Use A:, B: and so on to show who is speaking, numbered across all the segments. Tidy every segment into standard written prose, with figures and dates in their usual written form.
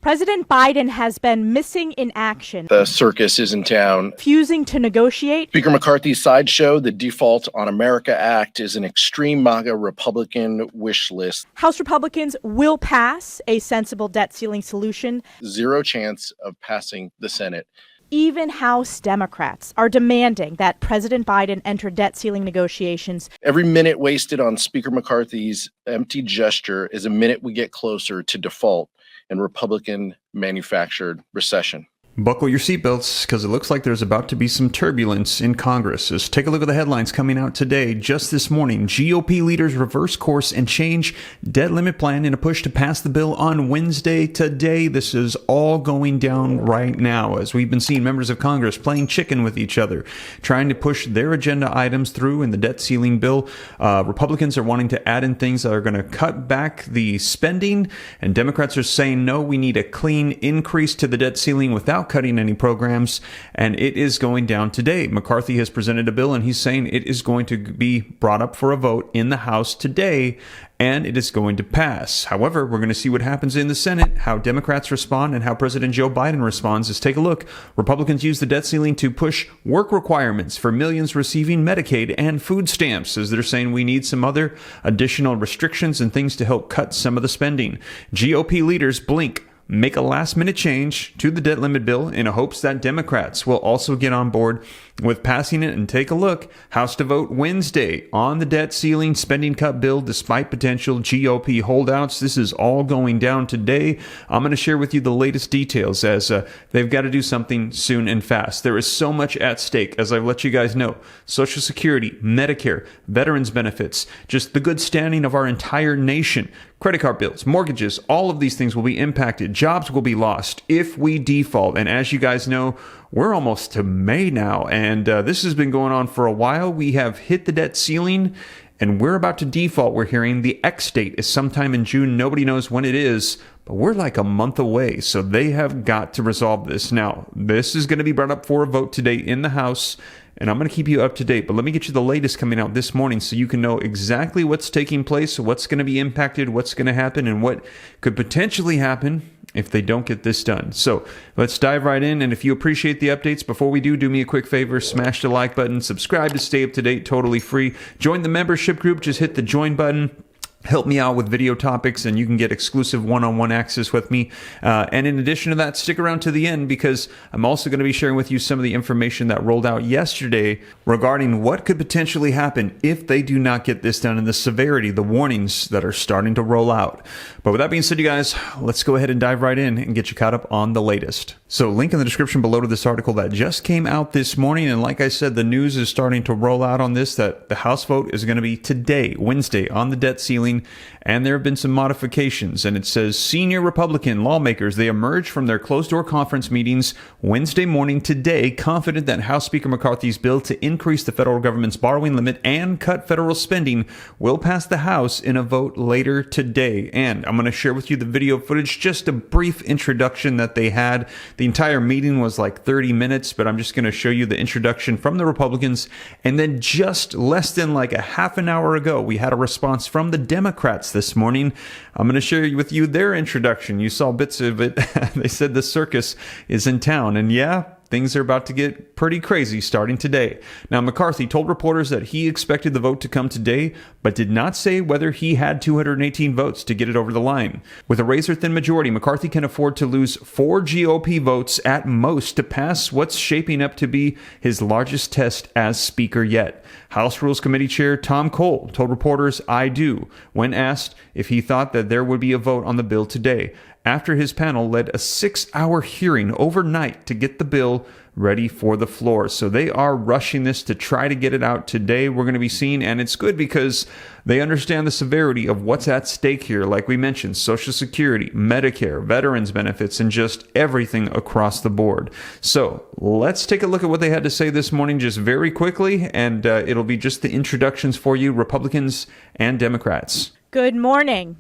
A: President Biden has been missing in action.
B: The circus is in town.
A: Refusing to negotiate.
B: Speaker McCarthy's sideshow, the Default on America Act, is an extreme MAGA Republican wish list.
A: House Republicans will pass a sensible debt ceiling solution.
B: Zero chance of passing the Senate.
A: Even House Democrats are demanding that President Biden enter debt ceiling negotiations.
B: Every minute wasted on Speaker McCarthy's empty gesture is a minute we get closer to default and Republican-manufactured recession.
C: Buckle your seatbelts, because it looks like there's about to be some turbulence in Congress. Just take a look at the headlines coming out today. Just this morning, GOP leaders reverse course and change debt limit plan in a push to pass the bill on Wednesday. Today, this is all going down right now, as we've been seeing members of Congress playing chicken with each other, trying to push their agenda items through in the debt ceiling bill. Republicans are wanting to add in things that are going to cut back the spending, and Democrats are saying, no, we need a clean increase to the debt ceiling without cutting any programs, and it is going down today. McCarthy has presented a bill, and he's saying it is going to be brought up for a vote in the House today, and it is going to pass. However, we're going to see what happens in the Senate, how Democrats respond, and how President Joe Biden responds. Let's take a look. Republicans use the debt ceiling to push work requirements for millions receiving Medicaid and food stamps, as they're saying we need some other additional restrictions and things to help cut some of the spending. GOP leaders blink, make a last-minute change to the debt limit bill in hopes that Democrats will also get on board with passing it. And take a look. House to vote Wednesday on the debt ceiling spending cut bill despite potential GOP holdouts. This is all going down today. I'm going to share with you the latest details, as they've got to do something soon and fast. There is so much at stake, as I've let you guys know. Social Security, Medicare, veterans benefits, just the good standing of our entire nation. Credit card bills, mortgages, all of these things will be impacted. Jobs will be lost if we default. And as you guys know, we're almost to May now, and this has been going on for a while. We have hit the debt ceiling, and we're about to default. We're hearing the X date is sometime in June. Nobody knows when it is, but we're like a month away, so they have got to resolve this. Now, this is going to be brought up for a vote today in the House, and I'm going to keep you up to date. But let me get you the latest coming out this morning so you can know exactly what's taking place, what's going to be impacted, what's going to happen, and what could potentially happen if they don't get this done. So let's dive right in. And if you appreciate the updates, before we do me a quick favor, smash the like button, subscribe to stay up to date, totally free. Join the membership group, just hit the join button. Help me out with video topics, and you can get exclusive one-on-one access with me. And in addition to that, stick around to the end, because I'm also going to be sharing with you some of the information that rolled out yesterday regarding what could potentially happen if they do not get this done, and the severity, the warnings that are starting to roll out. But with that being said, you guys, let's go ahead and dive right in and get you caught up on the latest. So link in the description below to this article that just came out this morning. And like I said, the news is starting to roll out on this, that the House vote is going to be today, Wednesday, on the debt ceiling. And there have been some modifications, and it says senior Republican lawmakers, they emerged from their closed-door conference meetings Wednesday morning today, confident that House Speaker McCarthy's bill to increase the federal government's borrowing limit and cut federal spending will pass the House in a vote later today. And I'm going to share with you the video footage, just a brief introduction that they had. The entire meeting was like 30 minutes, but I'm just going to show you the introduction from the Republicans. And then just less than like a half an hour ago, we had a response from the Democrats this morning. I'm going to share with you their introduction. You saw bits of it. They said the circus is in town. And yeah, things are about to get pretty crazy starting today. Now, McCarthy told reporters that he expected the vote to come today, but did not say whether he had 218 votes to get it over the line. With a razor-thin majority, McCarthy can afford to lose 4 GOP votes at most to pass what's shaping up to be his largest test as Speaker yet. House Rules Committee Chair Tom Cole told reporters, "I do," when asked if he thought that there would be a vote on the bill today, after his panel led a 6-hour hearing overnight to get the bill ready for the floor. So they are rushing this to try to get it out today. We're going to be seeing, and it's good because they understand the severity of what's at stake here. Like we mentioned, Social Security, Medicare, veterans benefits, and just everything across the board. So let's take a look at what they had to say this morning just very quickly, and it'll be just the introductions for you, Republicans and Democrats.
A: Good morning.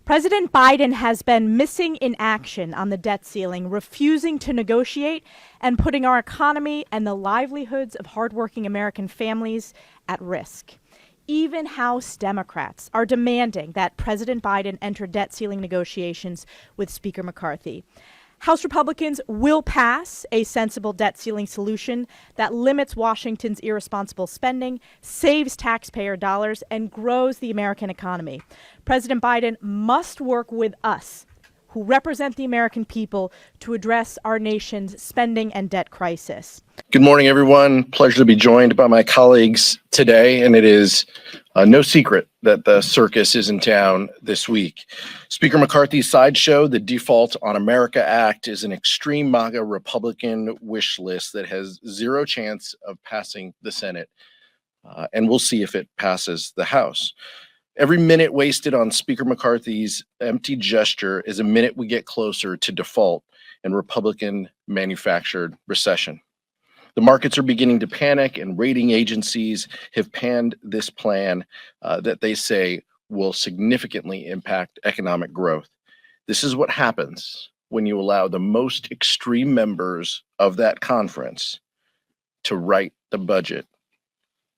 A: President Biden has been missing in action on the debt ceiling, refusing to negotiate and putting our economy and the livelihoods of hardworking American families at risk. even House Democrats are demanding that President Biden enter debt ceiling negotiations with Speaker McCarthy. House Republicans will pass a sensible debt ceiling solution that limits Washington's irresponsible spending, saves taxpayer dollars, and grows the American economy. President Biden must work with us, who represent the American people, to address our nation's spending and debt crisis.
B: Good morning, everyone. Pleasure to be joined by my colleagues today, and it is no secret that the circus is in town this week. Speaker McCarthy's sideshow, the Default on America Act, is an extreme MAGA Republican wish list that has zero chance of passing the Senate, and we'll see if it passes the House. Every minute wasted on Speaker McCarthy's empty gesture is a minute we get closer to default and Republican manufactured recession. The markets are beginning to panic, and rating agencies have panned this plan that they say will significantly impact economic growth. This is what happens when you allow the most extreme members of that conference to write the budget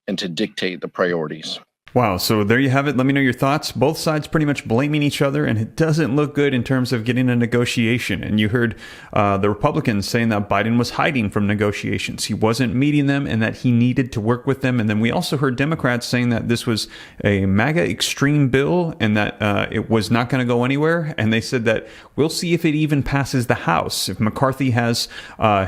B: and to dictate the priorities.
C: Wow, so there you have it. Let me know your thoughts. Both sides pretty much blaming each other, and it doesn't look good in terms of getting a negotiation. And you heard the Republicans saying that Biden was hiding from negotiations. He wasn't meeting them and that he needed to work with them. And then we also heard Democrats saying that this was a MAGA extreme bill and that it was not going to go anywhere. And they said that we'll see if it even passes the House, if McCarthy has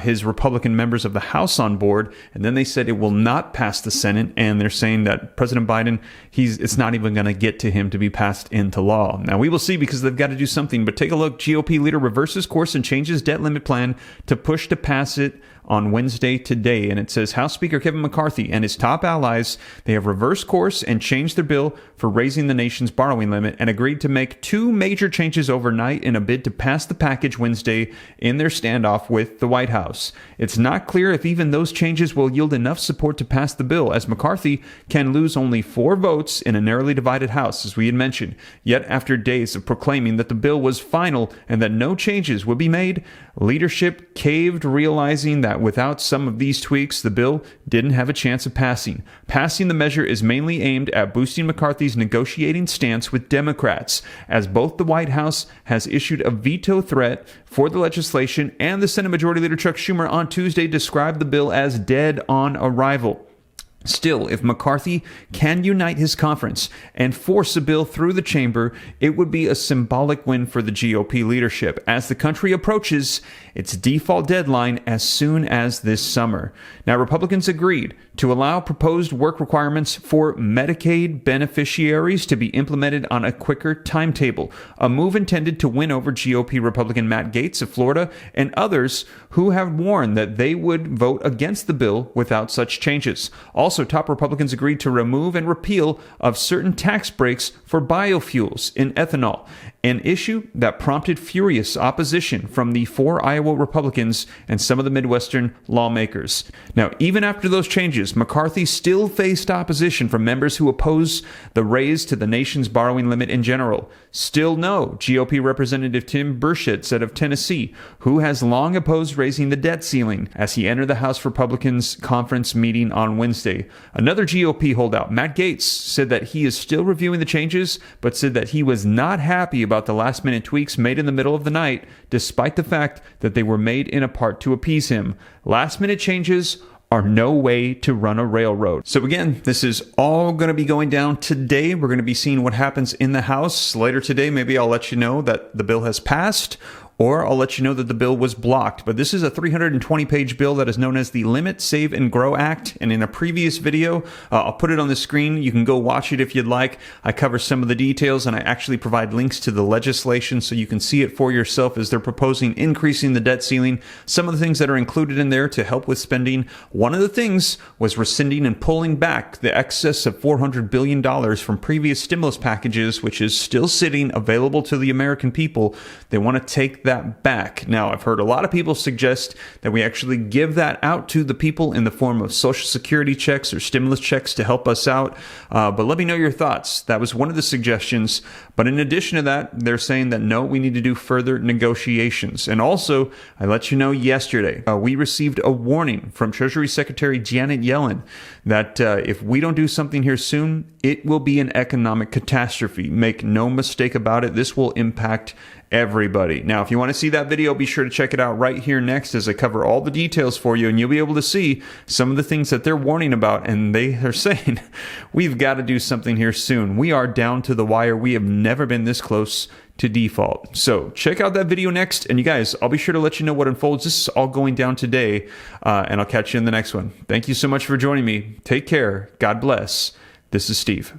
C: his Republican members of the House on board. And then they said it will not pass the Senate. And they're saying that President Biden, it's not even going to get to him to be passed into law. Now, we will see because they've got to do something. But take a look. GOP leader reverses course and changes debt limit plan to push to pass it on Wednesday today. And it says House Speaker Kevin McCarthy and his top allies, they have reversed course and changed their bill for raising the nation's borrowing limit and agreed to make two major changes overnight in a bid to pass the package Wednesday in their standoff with the White House. It's not clear if even those changes will yield enough support to pass the bill, as McCarthy can lose only 4 votes in a narrowly divided House, as we had mentioned. Yet after days of proclaiming that the bill was final and that no changes would be made, leadership caved, realizing that without some of these tweaks, the bill didn't have a chance of passing. Passing the measure is mainly aimed at boosting McCarthy's negotiating stance with Democrats, as both the White House has issued a veto threat for the legislation, and the Senate Majority Leader Chuck Schumer on Tuesday described the bill as dead on arrival. Still, if McCarthy can unite his conference and force a bill through the chamber, it would be a symbolic win for the GOP leadership as the country approaches its default deadline as soon as this summer. Now, Republicans agreed to allow proposed work requirements for Medicaid beneficiaries to be implemented on a quicker timetable, a move intended to win over GOP Republican Matt Gaetz of Florida and others who have warned that they would vote against the bill without such changes. Also, top Republicans agreed to remove and repeal of certain tax breaks for biofuels in ethanol, an issue that prompted furious opposition from the 4 Iowa Republicans and some of the Midwestern lawmakers. Now, even after those changes, McCarthy still faced opposition from members who oppose the raise to the nation's borrowing limit in general. Still no, GOP Representative Tim Burchett said of Tennessee, who has long opposed raising the debt ceiling, as he entered the House Republicans conference meeting on Wednesday. Another GOP holdout, Matt Gaetz, said that he is still reviewing the changes, but said that he was not happy about the last-minute tweaks made in the middle of the night, despite the fact that they were made in a part to appease him. Last-minute changes are no way to run a railroad. So again, this is all going to be going down today. We're going to be seeing what happens in the House. Later today, maybe I'll let you know that the bill has passed, or I'll let you know that the bill was blocked. But this is a 320-page bill that is known as the Limit, Save, and Grow Act. And in a previous video, I'll put it on the screen. You can go watch it if you'd like. I cover some of the details, and I actually provide links to the legislation so you can see it for yourself as they're proposing increasing the debt ceiling. Some of the things that are included in there to help with spending. One of the things was rescinding and pulling back the excess of $400 billion from previous stimulus packages, which is still sitting available to the American people. They want to take that back. Now, I've heard a lot of people suggest that we actually give that out to the people in the form of Social Security checks or stimulus checks to help us out. But let me know your thoughts. That was one of the suggestions. But in addition to that, they're saying that no, we need to do further negotiations. And also, I let you know yesterday, we received a warning from Treasury Secretary Janet Yellen that if we don't do something here soon, it will be an economic catastrophe. Make no mistake about it. This will impact everybody. Now, if you want to see that video, be sure to check it out right here next as I cover all the details for you, and you'll be able to see some of the things that they're warning about, and they are saying, we've got to do something here soon. We are down to the wire. We have never been this close to default. So check out that video next, and you guys, I'll be sure to let you know what unfolds. This is all going down today, and I'll catch you in the next one. Thank you so much for joining me. Take care. God bless. This is Steve.